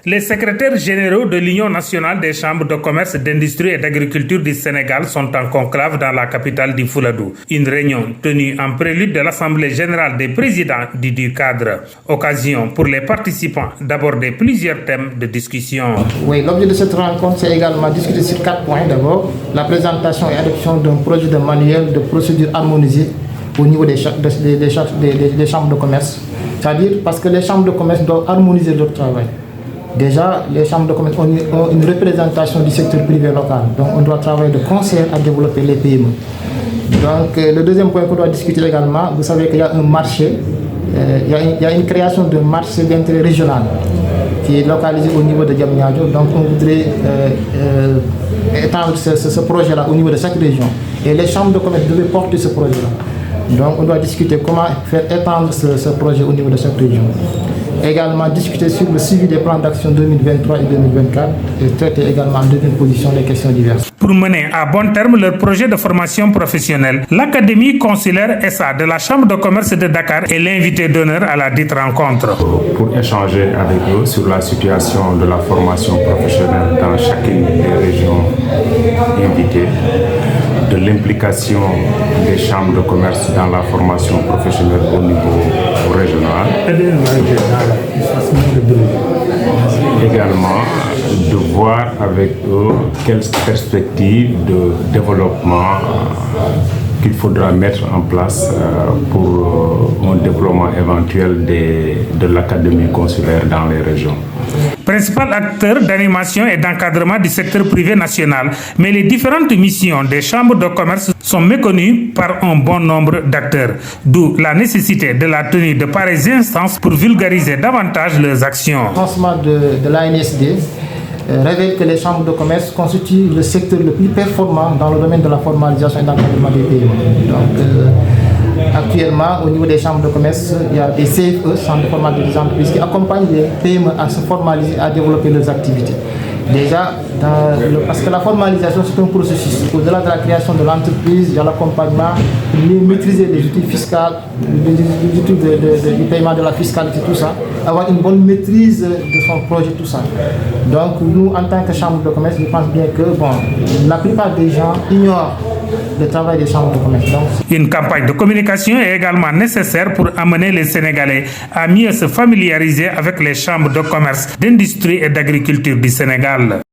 Les secrétaires généraux de l'Union nationale des chambres de commerce, d'industrie et d'agriculture du Sénégal sont en conclave dans la capitale du Fouladou. Une réunion tenue en prélude de l'Assemblée générale des présidents du cadre. Occasion pour les participants d'aborder plusieurs thèmes de discussion. Oui, l'objet de cette rencontre, c'est également discuter sur 4 points. D'abord, la présentation et adoption d'un projet de manuel de procédure harmonisée au niveau des chambres de commerce. C'est-à-dire parce que les chambres de commerce doivent harmoniser leur travail. Déjà, les chambres de commerce ont une représentation du secteur privé local. Donc, on doit travailler de concert à développer les PME. Donc, le deuxième point qu'on doit discuter également, vous savez qu'il y a un marché, il y a une création de marché d'intérêt régional qui est localisé au niveau de Diamniadio. Donc, on voudrait étendre ce projet-là au niveau de chaque région. Et les chambres de commerce devaient porter ce projet-là. Donc, on doit discuter comment faire étendre ce projet au niveau de chaque région. Également discuter sur le suivi des plans d'action 2023 et 2024 et traiter également en deuxième position les questions diverses. Pour mener à bon terme leur projet de formation professionnelle, l'Académie consulaire SA de la Chambre de commerce de Dakar est l'invité d'honneur à la dite rencontre. Pour échanger avec eux sur la situation de la formation professionnelle dans chacune des régions invitées, de l'implication des chambres de commerce dans la formation professionnelle au niveau régional. Également, de voir avec eux quelles perspectives de développement qu'il faudra mettre en place pour un développement éventuel de l'académie consulaire dans les régions. Principal acteur d'animation et d'encadrement du secteur privé national, mais les différentes missions des chambres de commerce sont méconnues par un bon nombre d'acteurs, d'où la nécessité de la tenue de pareilles instances pour vulgariser davantage leurs actions. Le lancement de l'ANSD révèle que les chambres de commerce constituent le secteur le plus performant dans le domaine de la formalisation et d'encadrement des PME. Donc, actuellement, au niveau des chambres de commerce, il y a des CFE, centres de formation des entreprises, qui accompagnent les PME à se formaliser, à développer leurs activités. Déjà, parce que la formalisation, c'est un processus. Au-delà de la création de l'entreprise, il y a l'accompagnement, maîtriser les outils fiscaux, les outils du paiement de la fiscalité, tout ça, avoir une bonne maîtrise de son projet, tout ça. Donc, nous, en tant que chambre de commerce, je pense bien que la plupart des gens ignorent le travail des chambres de commerce. Donc, une campagne de communication est également nécessaire pour amener les Sénégalais à mieux se familiariser avec les chambres de commerce, d'industrie et d'agriculture du Sénégal.